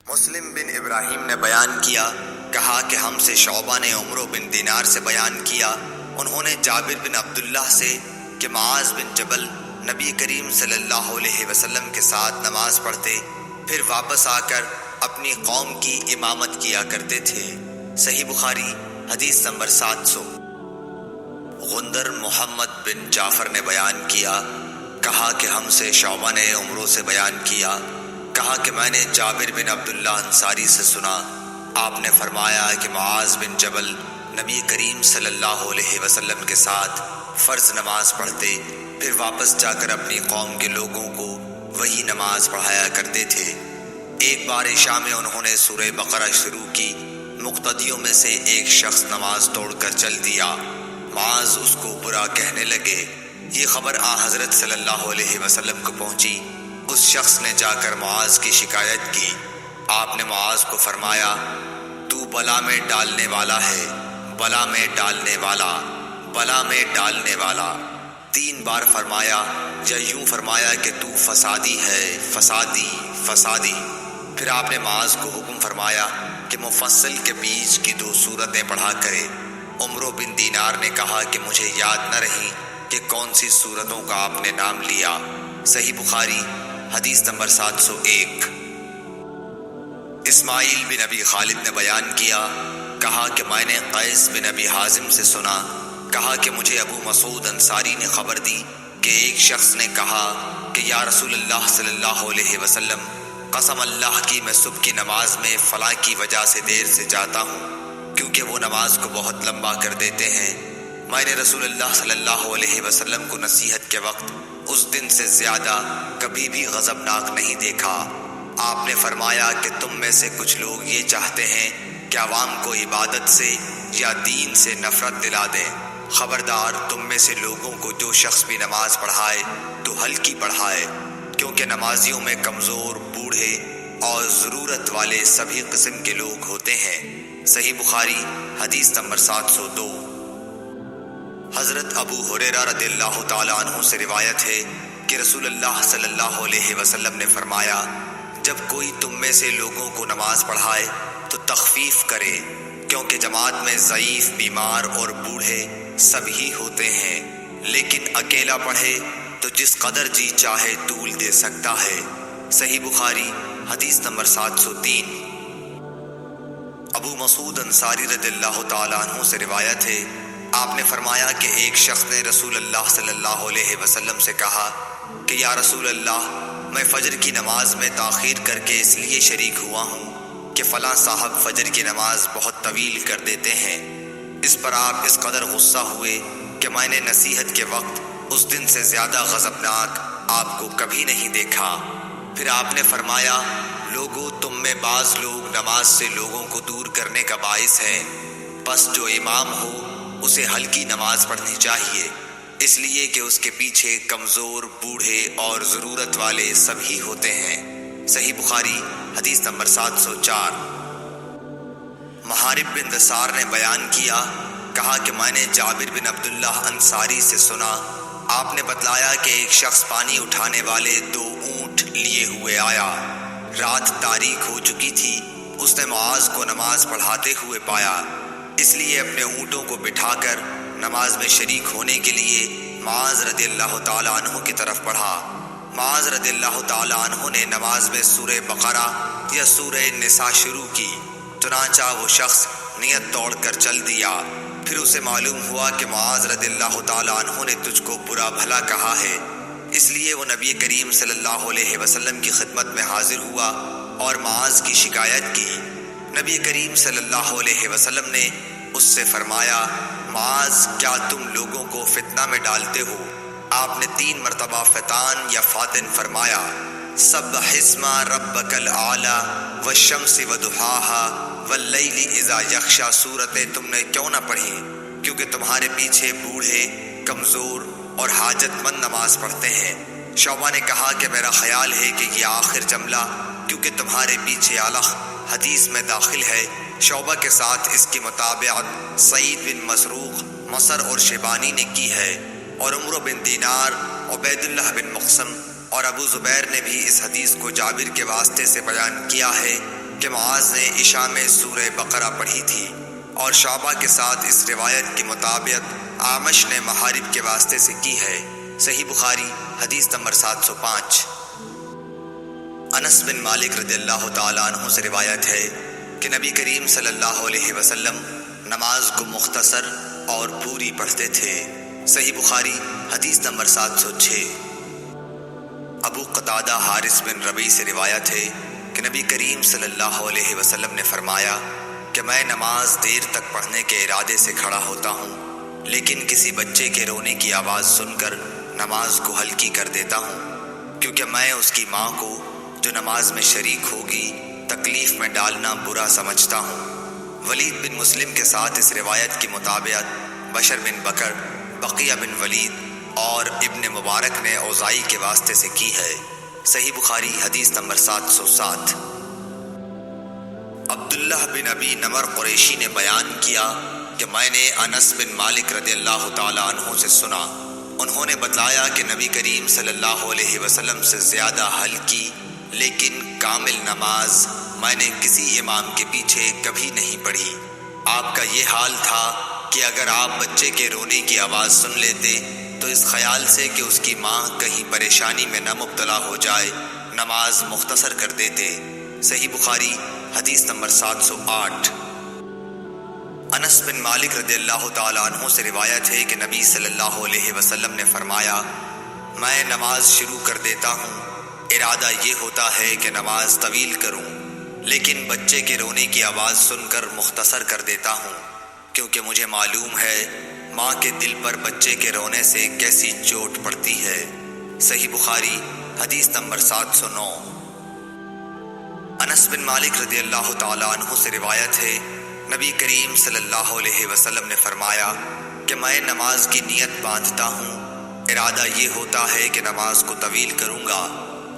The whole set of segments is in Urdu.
مسلم بن ابراہیم نے بیان کیا، کہا کہ ہم سے شعبہ نے عمرو بن دینار سے بیان کیا، انہوں نے جابر بن عبداللہ سے کہ معاذ بن جبل نبی کریم صلی اللہ علیہ وسلم کے ساتھ نماز پڑھتے، پھر واپس آ کر اپنی قوم کی امامت کیا کرتے تھے۔ صحیح بخاری حدیث نمبر 700۔ غندر محمد بن جعفر نے بیان کیا، کہا کہ ہم سے شعبہ نے عمرو سے بیان کیا، کہا کہ میں نے جابر بن عبداللہ انصاری سے سنا، آپ نے فرمایا کہ معاذ بن جبل نبی کریم صلی اللہ علیہ وسلم کے ساتھ فرض نماز پڑھتے، پھر واپس جا کر اپنی قوم کے لوگوں کو وہی نماز پڑھایا کرتے تھے۔ ایک بار عشاء میں انہوں نے سورہ بقرہ شروع کی، مقتدیوں میں سے ایک شخص نماز توڑ کر چل دیا، معاذ اس کو برا کہنے لگے۔ یہ خبر حضرت صلی اللہ علیہ وسلم کو پہنچی، اس شخص نے جا کر معاذ کی شکایت کی، آپ نے معاذ کو فرمایا، تو بلا میں ڈالنے والا ہے، بلا میں ڈالنے والا، بلا میں ڈالنے والا 3 بار فرمایا، یا یوں فرمایا کہ تو فسادی ہے، فسادی، فسادی۔ پھر آپ نے معاذ کو حکم فرمایا کہ مفصل کے بیچ کی 2 سورتیں پڑھا کرے۔ عمرو بن دینار نے کہا کہ مجھے یاد نہ رہی کہ کون سی سورتوں کا آپ نے نام لیا۔ صحیح بخاری حدیث نمبر 701۔ اسماعیل بن ابی خالد نے بیان کیا، کہا کہ میں نے قیس بن ابی حازم سے سنا، کہا کہ مجھے ابو مسعود انصاری نے خبر دی کہ ایک شخص نے کہا کہ یا رسول اللہ صلی اللہ علیہ وسلم، قسم اللہ کی میں صبح کی نماز میں فلاں کی وجہ سے دیر سے جاتا ہوں، کیونکہ وہ نماز کو بہت لمبا کر دیتے ہیں۔ میں نے رسول اللہ صلی اللہ علیہ وسلم کو نصیحت کے وقت اس دن سے زیادہ کبھی بھی غضبناک نہیں دیکھا۔ آپ نے فرمایا کہ تم میں سے کچھ لوگ یہ چاہتے ہیں کہ عوام کو عبادت سے یا دین سے نفرت دلا دیں، خبردار تم میں سے لوگوں کو جو شخص بھی نماز پڑھائے تو ہلکی پڑھائے، کیونکہ نمازیوں میں کمزور، بوڑھے اور ضرورت والے سبھی قسم کے لوگ ہوتے ہیں۔ صحیح بخاری حدیث نمبر 702۔ حضرت ابو ہریرہ رضی اللہ تعالیٰ عنہ سے روایت ہے کہ رسول اللہ صلی اللہ علیہ وسلم نے فرمایا، جب کوئی تم میں سے لوگوں کو نماز پڑھائے تو تخفیف کرے، کیونکہ جماعت میں ضعیف، بیمار اور بوڑھے سب ہی ہوتے ہیں، لیکن اکیلا پڑھے تو جس قدر جی چاہے طول دے سکتا ہے۔ صحیح بخاری حدیث نمبر 703۔ ابو مسعود انصاری رضی اللہ تعالیٰ عنہ سے روایت ہے، آپ نے فرمایا کہ ایک شخص نے رسول اللہ صلی اللہ علیہ وسلم سے کہا کہ یا رسول اللہ، میں فجر کی نماز میں تاخیر کر کے اس لیے شریک ہوا ہوں کہ فلاں صاحب فجر کی نماز بہت طویل کر دیتے ہیں۔ اس پر آپ اس قدر غصہ ہوئے کہ میں نے نصیحت کے وقت اس دن سے زیادہ غضبناک آپ کو کبھی نہیں دیکھا۔ پھر آپ نے فرمایا، لوگوں، تم میں بعض لوگ نماز سے لوگوں کو دور کرنے کا باعث ہیں، بس جو امام ہو اسے ہلکی نماز پڑھنی چاہیے، اس لیے کہ اس کے پیچھے کمزور، بوڑھے اور ضرورت والے سبھی ہوتے ہیں۔ صحیح بخاری حدیث نمبر 704۔ محارب بن دثار نے بیان کیا، کہا کہ میں نے جابر بن عبداللہ انصاری سے سنا، آپ نے بتلایا کہ ایک شخص پانی اٹھانے والے 2 اونٹ لیے ہوئے آیا، رات تاریک ہو چکی تھی، اس نے معاذ کو نماز پڑھاتے ہوئے پایا، اس لیے اپنے اونٹوں کو بٹھا کر نماز میں شریک ہونے کے لیے معاذ رضی اللہ تعالیٰ عنہ کی طرف بڑھا۔ معاذ رضی اللہ تعالیٰ عنہ نے نماز میں سورہ بقرہ یا سورہ نساء شروع کی، چنانچہ وہ شخص نیت توڑ کر چل دیا۔ پھر اسے معلوم ہوا کہ معاذ رضی اللہ تعالیٰ عنہ نے تجھ کو برا بھلا کہا ہے، اس لیے وہ نبی کریم صلی اللہ علیہ وسلم کی خدمت میں حاضر ہوا اور معاذ کی شکایت کی۔ نبی کریم صلی اللہ علیہ وسلم نے اس سے فرمایا، معاذ، کیا تم لوگوں کو فتنہ میں ڈالتے ہو؟ آپ نے 3 مرتبہ فتان یا فاتن فرمایا۔ سبح اسم ربک الاعلی والشمس وضحاها واللیل اذا یغشی سورتیں تم نے کیوں نہ پڑھی؟ کیونکہ تمہارے پیچھے بوڑھے، کمزور اور حاجت مند نماز پڑھتے ہیں۔ شعبہ نے کہا کہ میرا خیال ہے کہ یہ آخر جملہ کیونکہ تمہارے پیچھے الخ حدیث میں داخل ہے۔ شعبہ کے ساتھ اس کی مطابقت سعید بن مسروق، مصر اور شیبانی نے کی ہے، اور عمرو بن دینار، عبیداللہ بن مقسم اور ابو زبیر نے بھی اس حدیث کو جابر کے واسطے سے بیان کیا ہے کہ معاذ نے عشاء میں سورہ بقرہ پڑھی تھی، اور شعبہ کے ساتھ اس روایت کی مطابقت اعمش نے محارب کے واسطے سے کی ہے۔ صحیح بخاری حدیث نمبر 705۔ انس بن مالک رضی اللہ تعالیٰ عنہ سے روایت ہے کہ نبی کریم صلی اللہ علیہ وسلم نماز کو مختصر اور پوری پڑھتے تھے۔ صحیح بخاری حدیث نمبر 706۔ ابو قتادہ حارث بن ربیع سے روایت ہے کہ نبی کریم صلی اللہ علیہ وسلم نے فرمایا کہ میں نماز دیر تک پڑھنے کے ارادے سے کھڑا ہوتا ہوں، لیکن کسی بچے کے رونے کی آواز سن کر نماز کو ہلکی کر دیتا ہوں، کیونکہ میں اس کی ماں کو جو نماز میں شریک ہوگی تکلیف میں ڈالنا برا سمجھتا ہوں۔ ولید بن مسلم کے ساتھ اس روایت کی مطابقت بشر بن بکر، بقیہ بن ولید اور ابن مبارک نے اوزائی کے واسطے سے کی ہے۔ صحیح بخاری حدیث نمبر 707۔ عبداللہ بن ابی نمر قریشی نے بیان کیا کہ میں نے انس بن مالک رضی اللہ تعالیٰ عنہ سے سنا، انہوں نے بتلایا کہ نبی کریم صلی اللہ علیہ وسلم سے زیادہ ہلکی لیکن کامل نماز میں نے کسی امام کے پیچھے کبھی نہیں پڑھی۔ آپ کا یہ حال تھا کہ اگر آپ بچے کے رونے کی آواز سن لیتے تو اس خیال سے کہ اس کی ماں کہیں پریشانی میں نہ مبتلا ہو جائے نماز مختصر کر دیتے۔ صحیح بخاری حدیث نمبر 708۔ انس بن مالک رضی اللہ تعالیٰ عنہ سے روایت ہے کہ نبی صلی اللہ علیہ وسلم نے فرمایا، میں نماز شروع کر دیتا ہوں، ارادہ یہ ہوتا ہے کہ نماز طویل کروں، لیکن بچے کے رونے کی آواز سن کر مختصر کر دیتا ہوں، کیونکہ مجھے معلوم ہے ماں کے دل پر بچے کے رونے سے کیسی چوٹ پڑتی ہے۔ صحیح بخاری حدیث نمبر 709۔ انس بن مالک رضی اللہ تعالیٰ عنہ سے روایت ہے نبی کریم صلی اللہ علیہ وسلم نے فرمایا کہ میں نماز کی نیت باندھتا ہوں، ارادہ یہ ہوتا ہے کہ نماز کو طویل کروں گا،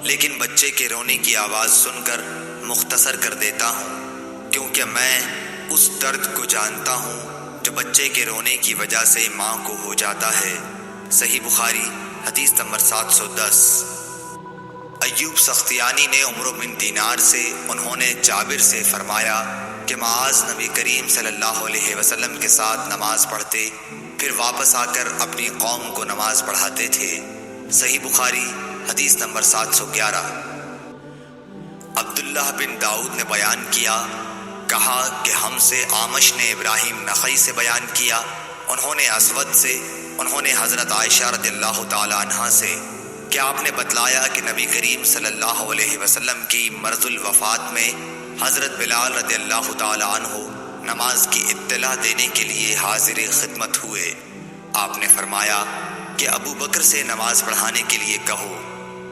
لیکن بچے کے رونے کی آواز سن کر مختصر کر دیتا ہوں، کیونکہ میں اس درد کو جانتا ہوں جو بچے کے رونے کی وجہ سے ماں کو ہو جاتا ہے۔ صحیح بخاری حدیث نمبر 710۔ ایوب سختیانی نے عمرو بن دینار سے، انہوں نے جابر سے فرمایا کہ معاذ نبی کریم صلی اللہ علیہ وسلم کے ساتھ نماز پڑھتے، پھر واپس آ کر اپنی قوم کو نماز پڑھاتے تھے۔ صحیح بخاری حدیث نمبر 711۔ عبداللہ بن داؤد نے بیان کیا، کہا کہ ہم سے اعمش نے ابراہیم نخعی سے بیان کیا، انہوں نے اسود سے، انہوں نے حضرت عائشہ رضی اللہ تعالی عنہا سے کہ آپ نے بتلایا کہ نبی کریم صلی اللہ علیہ وسلم کی مرض الوفات میں حضرت بلال رضی اللہ تعالی عنہ نماز کی اطلاع دینے کے لیے حاضر خدمت ہوئے۔ آپ نے فرمایا کہ ابو بکر سے نماز پڑھانے کے لیے کہو۔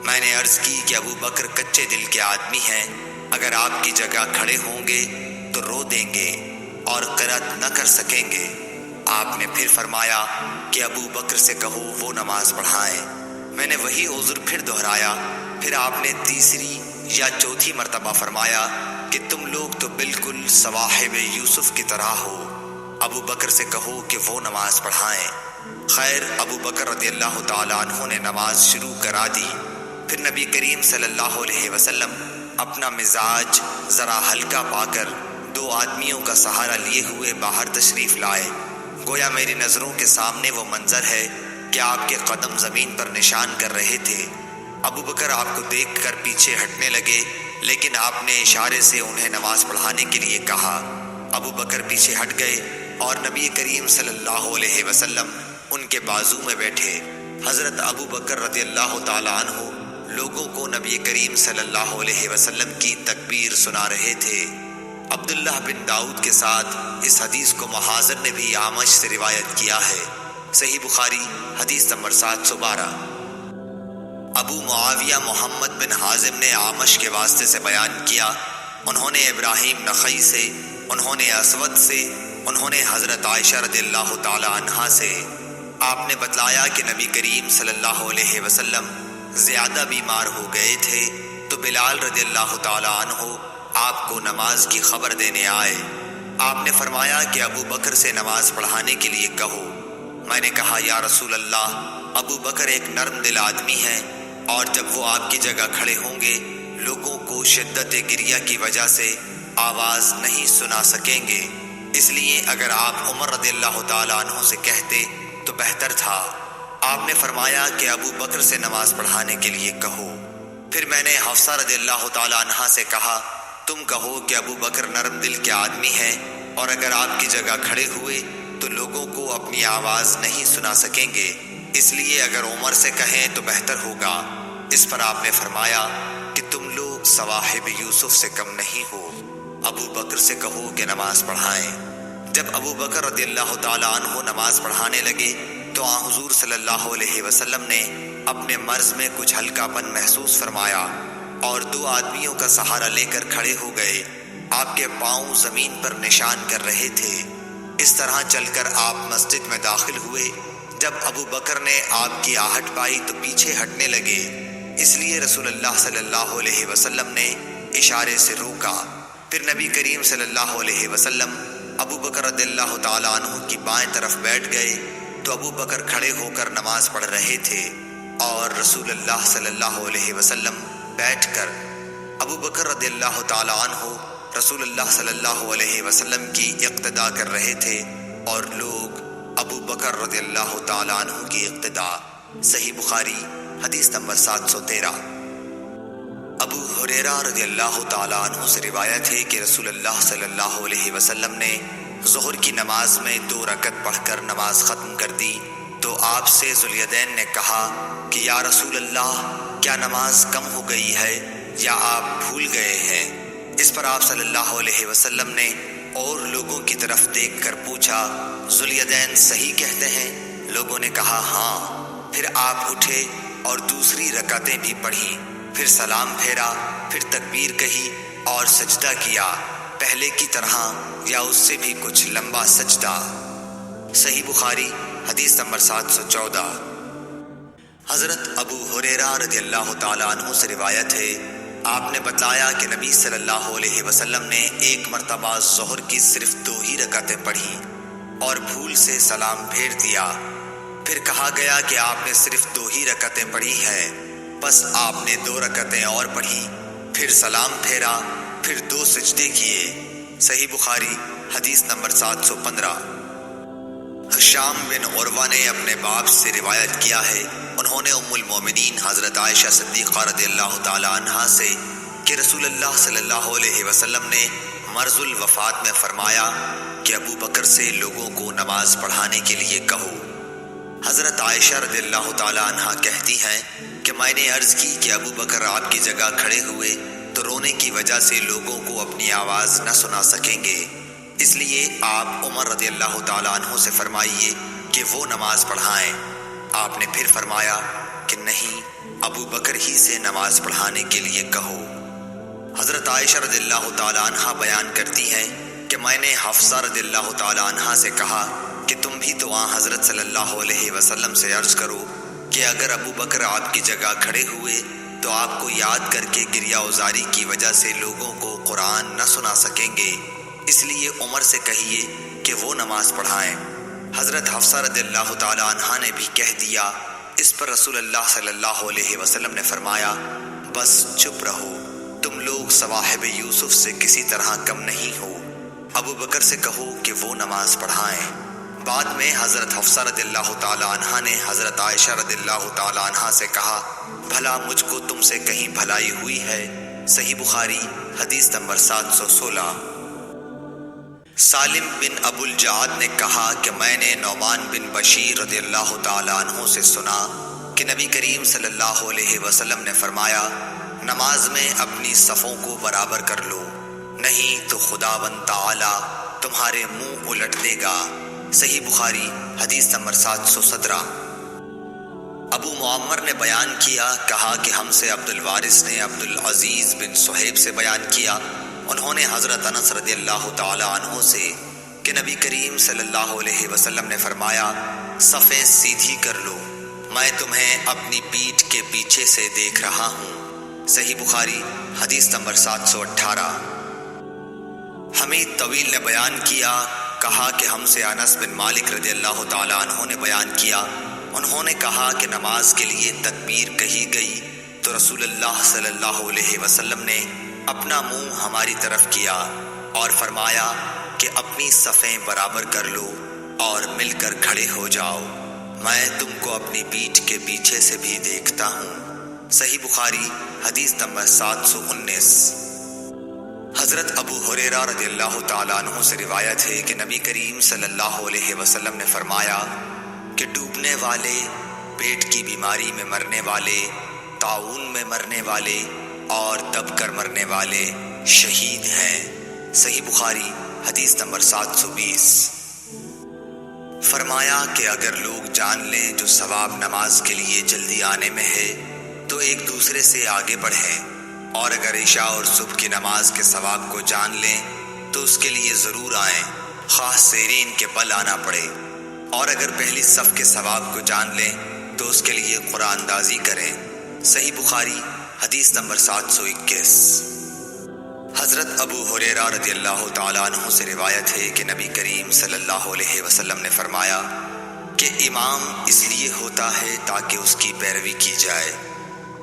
میں نے عرض کی کہ ابو بکر کچے دل کے آدمی ہیں، اگر آپ کی جگہ کھڑے ہوں گے تو رو دیں گے اور قرأت نہ کر سکیں گے۔ آپ نے پھر فرمایا کہ ابو بکر سے کہو وہ نماز پڑھائیں۔ میں نے وہی عذر پھر دہرایا، پھر آپ نے تیسری یا چوتھی مرتبہ فرمایا کہ تم لوگ تو بالکل صواحب یوسف کی طرح ہو، ابو بکر سے کہو کہ وہ نماز پڑھائیں۔ خیر، ابو بکر رضی اللہ تعالیٰ عنہ نے نماز شروع کرا دی۔ پھر نبی کریم صلی اللہ علیہ وسلم اپنا مزاج ذرا ہلکا پا کر 2 آدمیوں کا سہارا لیے ہوئے باہر تشریف لائے۔ گویا میری نظروں کے سامنے وہ منظر ہے کہ آپ کے قدم زمین پر نشان کر رہے تھے۔ ابو بکر آپ کو دیکھ کر پیچھے ہٹنے لگے، لیکن آپ نے اشارے سے انہیں نماز پڑھانے کے لیے کہا۔ ابو بکر پیچھے ہٹ گئے اور نبی کریم صلی اللہ علیہ وسلم ان کے بازو میں بیٹھے۔ حضرت ابو بکر رضی اللہ تعالیٰ عنہ لوگوں کو نبی کریم صلی اللہ علیہ وسلم کی تکبیر سنا رہے تھے۔ عبداللہ بن داؤد کے ساتھ اس حدیث کو محاذر نے بھی اعمش سے روایت کیا ہے۔ صحیح بخاری حدیث نمبر 712۔ ابو معاویہ محمد بن حازم نے اعمش کے واسطے سے بیان کیا، انہوں نے ابراہیم نخعی سے، انہوں نے اسود سے، انہوں نے حضرت عائشہ رضی اللہ تعالی عنہا سے۔ آپ نے بتلایا کہ نبی کریم صلی اللہ علیہ وسلم زیادہ بیمار ہو گئے تھے تو بلال رضی اللہ تعالی عنہ آپ کو نماز کی خبر دینے آئے۔ آپ نے فرمایا کہ ابو بکر سے نماز پڑھانے کے لیے کہو۔ میں نے کہا یا رسول اللہ، ابو بکر ایک نرم دل آدمی ہیں اور جب وہ آپ کی جگہ کھڑے ہوں گے لوگوں کو شدت گریہ کی وجہ سے آواز نہیں سنا سکیں گے، اس لیے اگر آپ عمر رضی اللہ تعالیٰ عنہ سے کہتے تو بہتر تھا۔ آپ نے فرمایا کہ ابو بکر سے نماز پڑھانے کے لیے کہو۔ پھر میں نے حفصہ رضی اللہ تعالیٰ عنہ سے کہا تم کہو کہ ابو بکر نرم دل کے آدمی ہیں اور اگر آپ کی جگہ کھڑے ہوئے تو لوگوں کو اپنی آواز نہیں سنا سکیں گے، اس لیے اگر عمر سے کہیں تو بہتر ہوگا۔ اس پر آپ نے فرمایا کہ تم لوگ صواحب یوسف سے کم نہیں ہو، ابو بکر سے کہو کہ نماز پڑھائیں۔ جب ابو بکر رضی اللہ تعالیٰ عنہ نماز پڑھانے لگے تو آن حضور صلی اللہ علیہ وسلم نے اپنے مرض میں کچھ ہلکا پن محسوس فرمایا اور 2 آدمیوں کا سہارا لے کر کھڑے ہو گئے۔ آپ کے پاؤں زمین پر نشان کر رہے تھے۔ اس طرح چل کر آپ مسجد میں داخل ہوئے۔ جب ابو بکر نے آپ کی آہٹ پائی تو پیچھے ہٹنے لگے، اس لیے رسول اللہ صلی اللہ علیہ وسلم نے اشارے سے روکا۔ پھر نبی کریم صلی اللہ علیہ وسلم ابو بکر رضی اللہ تعالیٰ عنہ کی بائیں طرف بیٹھ گئے تو ابو بکر کھڑے ہو کر نماز پڑھ رہے تھے اور رسول اللہ صلی اللہ علیہ وسلم بیٹھ کر ابو بکر رضی اللہ تعالیٰ عنہ رسول اللہ صلی اللہ علیہ وسلم کی اقتداء کر رہے تھے اور لوگ ابو بکر رضی اللہ تعالیٰ عنہ کی اقتداء۔ صحیح بخاری حدیث نمبر 713۔ ابو ہریرہ رضی اللہ تعالیٰ عنہ سے روایت ہے کہ رسول اللہ صلی اللہ علیہ وسلم نے ظہر کی نماز میں 2 رکعت پڑھ کر نماز ختم کر دی تو آپ سے ذوالیدین نے کہا کہ یا رسول اللہ کیا نماز کم ہو گئی ہے یا آپ بھول گئے ہیں؟ اس پر آپ صلی اللہ علیہ وسلم نے اور لوگوں کی طرف دیکھ کر پوچھا ذوالیدین صحیح کہتے ہیں؟ لوگوں نے کہا ہاں۔ پھر آپ اٹھے اور دوسری رکعتیں بھی پڑھیں، پھر سلام پھیرا، پھر تکبیر کہی اور سجدہ کیا، پہلے کی طرح یا اس سے بھی کچھ لمبا سجدہ۔ صحیح بخاری حدیث نمبر 714۔ حضرت ابو ہریرہ رضی اللہ تعالیٰ عنہ سے روایت ہے آپ نے بتلایا کہ نبی صلی اللہ علیہ وسلم نے ایک مرتبہ ظہر کی صرف 2 ہی رکعتیں پڑھیں اور بھول سے سلام پھیر دیا۔ پھر کہا گیا کہ آپ نے صرف 2 ہی رکعتیں پڑھی ہیں، بس آپ نے 2 رکعتیں اور پڑھی، پھر سلام پھیرا، پھر 2 سجدے کیے۔ صحیح بخاری حدیث نمبر 715۔ ہشام بن عروہ نے اپنے باپ سے روایت کیا ہے، انہوں نے ام المومنین حضرت عائشہ صدیقہ رضی اللہ تعالی عنہا سے کہ رسول اللہ صلی اللہ علیہ وسلم نے مرض الوفات میں فرمایا کہ ابو بکر سے لوگوں کو نماز پڑھانے کے لیے کہو۔ حضرت عائشہ رضی اللہ تعالی عنہا کہتی ہیں کہ میں نے عرض کی کہ ابو بکر آپ کی جگہ کھڑے ہوئے تو رونے کی وجہ سے لوگوں کو اپنی آواز نہ سنا سکیں گے، اس لیے آپ عمر رضی اللہ تعالیٰ عنہ سے فرمائیے کہ وہ نماز پڑھائیں۔ آپ نے پھر فرمایا کہ نہیں، ابو بکر ہی سے نماز پڑھانے کے لیے کہو۔ حضرت عائشہ رضی اللہ تعالیٰ عنہ بیان کرتی ہیں کہ میں نے حفصہ رضی اللہ تعالیٰ عنہ سے کہا کہ تم بھی تو حضرت صلی اللہ علیہ وسلم سے عرض کرو کہ اگر ابو بکر آپ کی جگہ کھڑے ہوئے تو آپ کو یاد کر کے گریہ وزاری کی وجہ سے لوگوں کو قرآن نہ سنا سکیں گے، اس لیے عمر سے کہیے کہ وہ نماز پڑھائیں۔ حضرت حفصہ رضی اللہ تعالیٰ عنہا نے بھی کہہ دیا۔ اس پر رسول اللہ صلی اللہ علیہ وسلم نے فرمایا بس چپ رہو، تم لوگ صواحب یوسف سے کسی طرح کم نہیں ہو، ابو بکر سے کہو کہ وہ نماز پڑھائیں۔ بعد میں حضرت حفصہ رضی اللہ تعالیٰ عنہا نے حضرت عائشہ رضی اللہ تعالیٰ عنہا سے کہا بھلا مجھ کو تم سے کہیں بھلائی ہوئی ہے؟ صحیح بخاری حدیث نمبر 716۔ سالم بن ابو الجعد نے کہا کہ میں نے نعمان بن بشیر رضی اللہ تعالیٰ عنہ سے سنا کہ نبی کریم صلی اللہ علیہ وسلم نے فرمایا نماز میں اپنی صفوں کو برابر کر لو، نہیں تو خداوند تعالی تمہارے منہ الٹ دے گا۔ صحیح بخاری حدیث نمبر 717۔ ابو معمر نے بیان کیا، کہا کہ ہم سے عبد الوارث نے عبد العزیز بن صہیب سے بیان کیا، انہوں نے حضرت انس رضی اللہ تعالی عنہ سے کہ نبی کریم صلی اللہ علیہ وسلم نے فرمایا صفیں سیدھی کر لو، میں تمہیں اپنی پیٹھ کے پیچھے سے دیکھ رہا ہوں۔ صحیح بخاری حدیث نمبر 718۔ حمید طویل نے بیان کیا، کہا کہ ہم سے انس بن مالک رضی اللہ تعالی عنہ نے بیان کیا، انہوں نے کہا کہ نماز کے لیے تکبیر کہی گئی تو رسول اللہ صلی اللہ علیہ وسلم نے اپنا منہ ہماری طرف کیا اور فرمایا کہ اپنی صفیں برابر کر لو اور مل کر کھڑے ہو جاؤ، میں تم کو اپنی پیٹھ کے پیچھے سے بھی دیکھتا ہوں۔ صحیح بخاری حدیث نمبر 719۔ حضرت ابو ہریرہ رضی اللہ تعالیٰ عنہ سے روایت ہے کہ نبی کریم صلی اللہ علیہ وسلم نے فرمایا کہ ڈوبنے والے، پیٹ کی بیماری میں مرنے والے، طاعون میں مرنے والے اور دب کر مرنے والے شہید ہیں۔ صحیح بخاری حدیث نمبر 720۔ فرمایا کہ اگر لوگ جان لیں جو ثواب نماز کے لیے جلدی آنے میں ہے تو ایک دوسرے سے آگے بڑھیں، اور اگر عشاء اور صبح کی نماز کے ثواب کو جان لیں تو اس کے لیے ضرور آئیں، خواہ سیرین کے بل آنا پڑے، اور اگر پہلی صف کے ثواب کو جان لیں تو اس کے لیے قرآن اندازی کریں۔ صحیح بخاری حدیث نمبر 721۔ حضرت ابو ہریرہ رضی اللہ تعالیٰ عنہ سے روایت ہے کہ نبی کریم صلی اللہ علیہ وسلم نے فرمایا کہ امام اس لیے ہوتا ہے تاکہ اس کی پیروی کی جائے،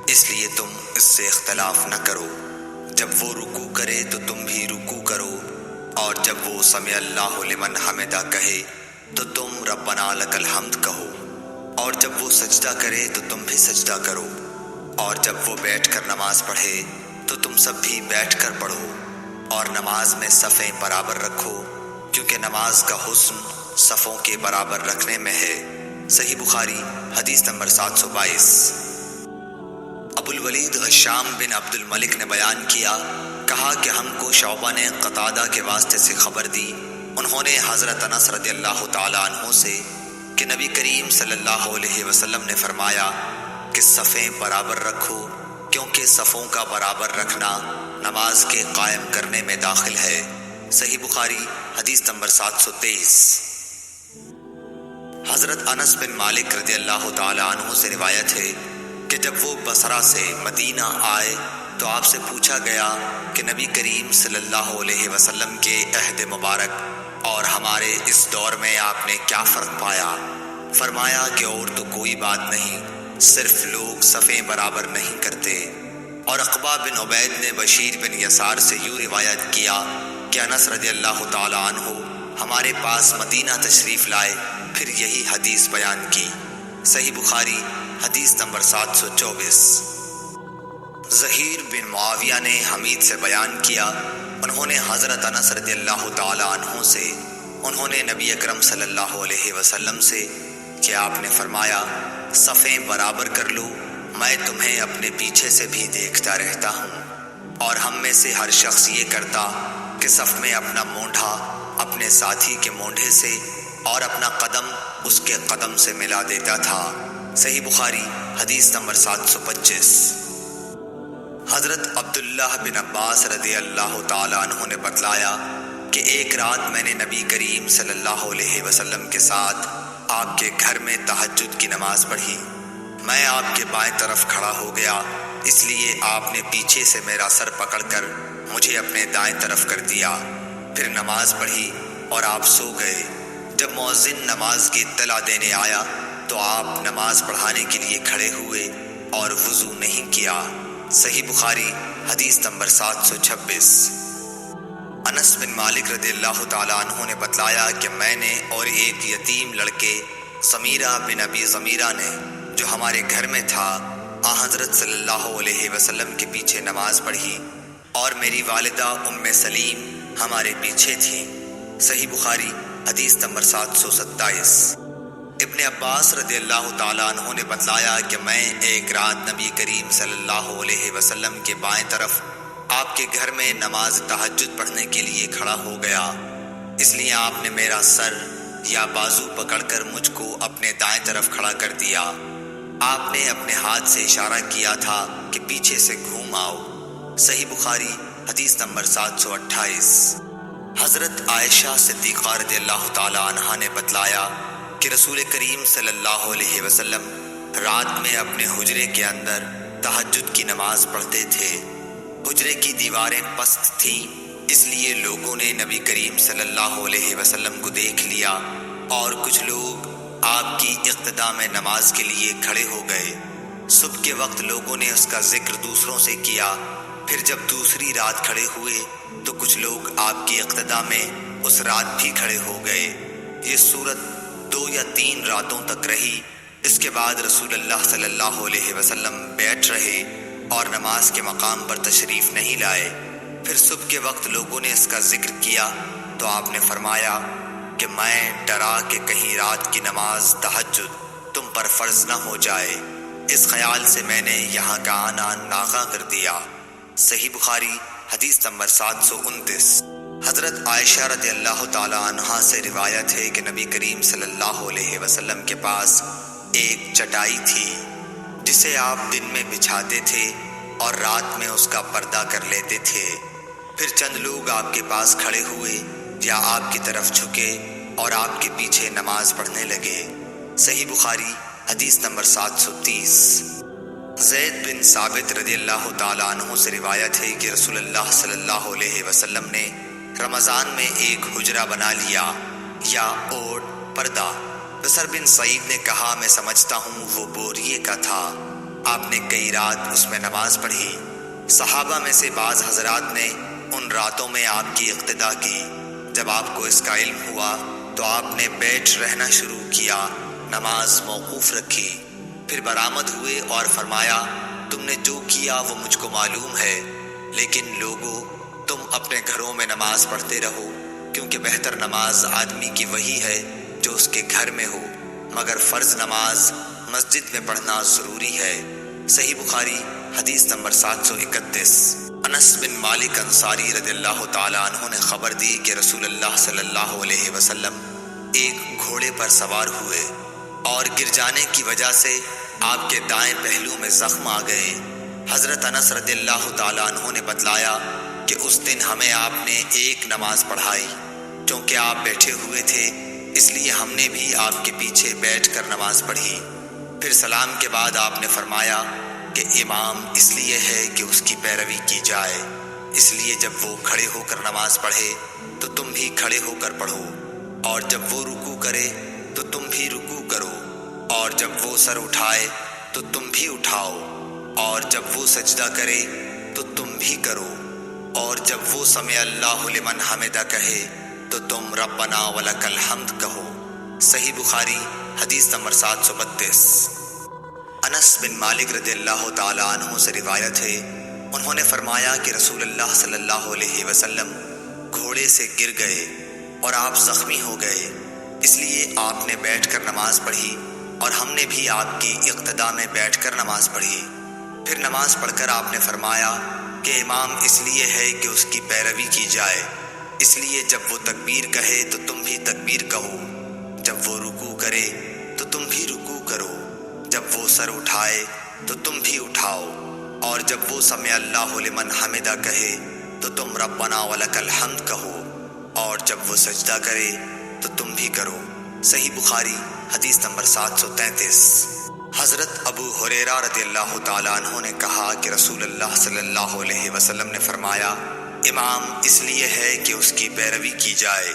اس لیے تم اس سے اختلاف نہ کرو، جب وہ رکوع کرے تو تم بھی رکوع کرو، اور جب وہ سمع اللہ لمن حمدہ کہے تو تم ربنا لک الحمد کہو، اور جب وہ سجدہ کرے تو تم بھی سجدہ کرو، اور جب وہ بیٹھ کر نماز پڑھے تو تم سب بھی بیٹھ کر پڑھو، اور نماز میں صفیں برابر رکھو، کیونکہ نماز کا حسن صفوں کے برابر رکھنے میں ہے۔ صحیح بخاری حدیث نمبر 722۔ ابو الولید غشام بن عبد الملک نے بیان کیا، کہا کہ ہم کو شعبہ نے قتادہ کے واسطے سے خبر دی، انہوں نے حضرت انس رضی اللہ تعالیٰ عنہ سے کہ نبی کریم صلی اللہ علیہ وسلم نے فرمایا کہ صفیں برابر رکھو، کیونکہ صفوں کا برابر رکھنا نماز کے قائم کرنے میں داخل ہے۔ صحیح بخاری حدیث نمبر 723۔ حضرت انس بن مالک رضی اللہ تعالیٰ عنہ سے روایت ہے کہ جب وہ بصرہ سے مدینہ آئے تو آپ سے پوچھا گیا کہ نبی کریم صلی اللہ علیہ وسلم کے عہد مبارک اور ہمارے اس دور میں آپ نے کیا فرق پایا؟ فرمایا کہ اور تو کوئی بات نہیں، صرف لوگ صفیں برابر نہیں کرتے۔ اور عقبہ بن عبید نے بشیر بن یسار سے یوں روایت کیا کہ انس رضی اللہ تعالی عنہ ہمارے پاس مدینہ تشریف لائے، پھر یہی حدیث بیان کی۔ صحیح بخاری حدیث نمبر 724۔ ظہیر بن معاویہ نے حمید سے بیان کیا، انہوں نے حضرت انس رضی اللہ تعالی عنہ سے، انہوں نے نبی اکرم صلی اللہ علیہ وسلم سے کہ آپ نے فرمایا صفیں برابر کر لو، میں تمہیں اپنے پیچھے سے بھی دیکھتا رہتا ہوں، اور ہم میں سے ہر شخص یہ کرتا کہ صف میں اپنا مونڈھا اپنے ساتھی کے مونڈھے سے اور اپنا قدم اس کے قدم سے ملا دیتا تھا۔ صحیح بخاری حدیث نمبر 725۔ حضرت عبداللہ بن عباس رضی اللہ تعالی عنہ نے بتلایا کہ ایک رات میں نے نبی کریم صلی اللہ علیہ وسلم کے ساتھ آپ کے گھر میں تہجد کی نماز پڑھی، میں آپ کے بائیں طرف کھڑا ہو گیا، اس لیے آپ نے پیچھے سے میرا سر پکڑ کر مجھے اپنے دائیں طرف کر دیا، پھر نماز پڑھی اور آپ سو گئے۔ جب مؤذن نماز کی اطلاع دینے آیا تو آپ نماز پڑھانے کے لیے کھڑے ہوئے اور وضو نہیں کیا۔ صحیح بخاری حدیث نمبر 726۔ انس بن مالک رضی اللہ تعالیٰ عنہ نے بتلایا کہ میں نے اور ایک یتیم لڑکے ضمیرہ بن ابی ضمیرہ نے جو ہمارے گھر میں تھا آن حضرت صلی اللہ علیہ وسلم کے پیچھے نماز پڑھی، اور میری والدہ ام سلیم ہمارے پیچھے تھیں۔ صحیح بخاری حدیث نمبر 727۔ ابن عباس رضی اللہ تعالیٰ عنہ نے بتلایا کہ میں ایک رات نبی کریم صلی اللہ علیہ وسلم کے بائیں طرف آپ کے گھر میں نماز تہجد پڑھنے کے لیے کھڑا ہو گیا، اس لیے آپ نے میرا سر یا بازو پکڑ کر مجھ کو اپنے دائیں طرف کھڑا کر دیا۔ آپ نے اپنے ہاتھ سے اشارہ کیا تھا کہ پیچھے سے گھوم آؤ۔ صحیح بخاری حدیث نمبر 728۔ حضرت عائشہ صدیقہ رضی اللہ تعالی عنہا نے بتلایا کہ رسول کریم صلی اللہ علیہ وسلم رات میں اپنے حجرے کے اندر تہجد کی نماز پڑھتے تھے۔ حجرے کی دیواریں پست تھیں، اس لیے لوگوں نے نبی کریم صلی اللہ علیہ وسلم کو دیکھ لیا، اور کچھ لوگ آپ کی اقتدا میں نماز کے لیے کھڑے ہو گئے۔ صبح کے وقت لوگوں نے اس کا ذکر دوسروں سے کیا، پھر جب دوسری رات کھڑے ہوئے تو کچھ لوگ آپ کی اقتدا میں اس رات بھی کھڑے ہو گئے۔ یہ صورت 2 یا 3 راتوں تک رہی۔ اس کے بعد رسول اللہ صلی اللہ علیہ وسلم بیٹھ رہے اور نماز کے مقام پر تشریف نہیں لائے۔ پھر صبح کے وقت لوگوں نے اس کا ذکر کیا تو آپ نے فرمایا کہ میں ڈرا کہ کہیں رات کی نماز تہجد تم پر فرض نہ ہو جائے، اس خیال سے میں نے یہاں کا آنا ناغہ کر دیا۔ صحیح بخاری حدیث نمبر 729۔ حضرت عائشہ رضی اللہ تعالی عنہا سے روایت ہے کہ نبی کریم صلی اللہ علیہ وسلم کے پاس ایک چٹائی تھی جسے آپ دن میں بچھاتے تھے اور رات میں اس کا پردہ کر لیتے تھے۔ پھر چند لوگ آپ کے پاس کھڑے ہوئے یا آپ کی طرف جھکے اور آپ کے پیچھے نماز پڑھنے لگے۔ صحیح بخاری حدیث نمبر 730۔ زید بن ثابت رضی اللہ تعالیٰ عنہ سے روایت ہے کہ رسول اللہ صلی اللہ علیہ وسلم نے رمضان میں ایک حجرہ بنا لیا یا اوٹ پردہ۔ بصر بن سعید نے کہا میں سمجھتا ہوں وہ بوریے کا تھا۔ آپ نے کئی رات اس میں نماز پڑھی۔ صحابہ میں سے بعض حضرات نے ان راتوں میں آپ کی اقتدا کی۔ جب آپ کو اس کا علم ہوا تو آپ نے بیٹھ رہنا شروع کیا، نماز موقوف رکھی، پھر برآمد ہوئے اور فرمایا تم نے جو کیا وہ مجھ کو معلوم ہے، لیکن لوگو تم اپنے گھروں میں نماز پڑھتے رہو، کیونکہ بہتر نماز آدمی کی وہی ہے جو اس کے گھر میں ہو، مگر فرض نماز مسجد میں پڑھنا ضروری ہے۔ صحیح بخاری حدیث نمبر 731۔ انس بن مالک انصاری رضی اللہ تعالیٰ عنہ نے خبر دی کہ رسول اللہ صلی اللہ علیہ وسلم ایک گھوڑے پر سوار ہوئے اور گر جانے کی وجہ سے آپ کے دائیں پہلو میں زخم آ گئے۔ حضرت انس رضی اللہ تعالیٰ عنہ نے بتلایا کہ اس دن ہمیں آپ نے ایک نماز پڑھائی، چونکہ آپ بیٹھے ہوئے تھے اس لیے ہم نے بھی آپ کے پیچھے بیٹھ کر نماز پڑھی۔ پھر سلام کے بعد آپ نے فرمایا کہ امام اس لیے ہے کہ اس کی پیروی کی جائے، اس لیے جب وہ کھڑے ہو کر نماز پڑھے تو تم بھی کھڑے ہو کر پڑھو، اور جب وہ رکوع کرے تو تم بھی رکوع کرو، اور جب وہ سر اٹھائے تو تم بھی اٹھاؤ، اور جب وہ سجدہ کرے تو تم بھی کرو، اور جب وہ سمع اللہ لمن حمدہ کہے تو تم ربنا ولک الحمد کہو۔ صحیح بخاری حدیث نمبر 732۔ انس بن مالک رضی اللہ تعالیٰ عنہ سے روایت ہے، انہوں نے فرمایا کہ رسول اللہ صلی اللہ علیہ وسلم گھوڑے سے گر گئے اور آپ زخمی ہو گئے، اس لیے آپ نے بیٹھ کر نماز پڑھی اور ہم نے بھی آپ کی اقتدا میں بیٹھ کر نماز پڑھی۔ پھر نماز پڑھ کر آپ نے فرمایا کہ امام اس لیے ہے کہ اس کی پیروی کی جائے، اس لیے جب وہ تکبیر کہے تو تم بھی تکبیر کہو، جب وہ رکوع کرے تو تم بھی رکوع کرو، جب وہ سر اٹھائے تو تم بھی اٹھاؤ، اور جب وہ سمع اللہ لمن حمدہ کہے تو تم ربنا ولک الحمد کہو، اور جب وہ سجدہ کرے تو تم بھی کرو۔ صحیح بخاری حدیث نمبر 733۔ حضرت ابو ہریرہ رضی اللہ تعالیٰ عنہ نے کہا کہ رسول اللہ صلی اللہ علیہ وسلم نے فرمایا امام اس لیے ہے کہ اس کی پیروی کی جائے،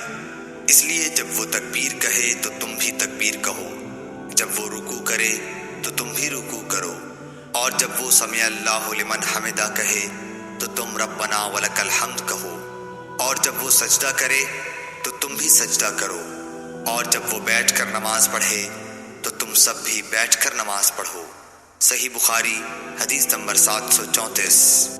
اس لیے جب وہ تکبیر کہے تو تم بھی تکبیر کہو، جب وہ رکوع کرے تو تم بھی رکوع کرو، اور جب وہ سمع اللہ لمن حمدہ کہے تو تم ربنا ولک الحمد کہو، اور جب وہ سجدہ کرے تو تم بھی سجدہ کرو، اور جب وہ بیٹھ کر نماز پڑھے تو تم سب بھی بیٹھ کر نماز پڑھو۔ صحیح بخاری حدیث نمبر 734۔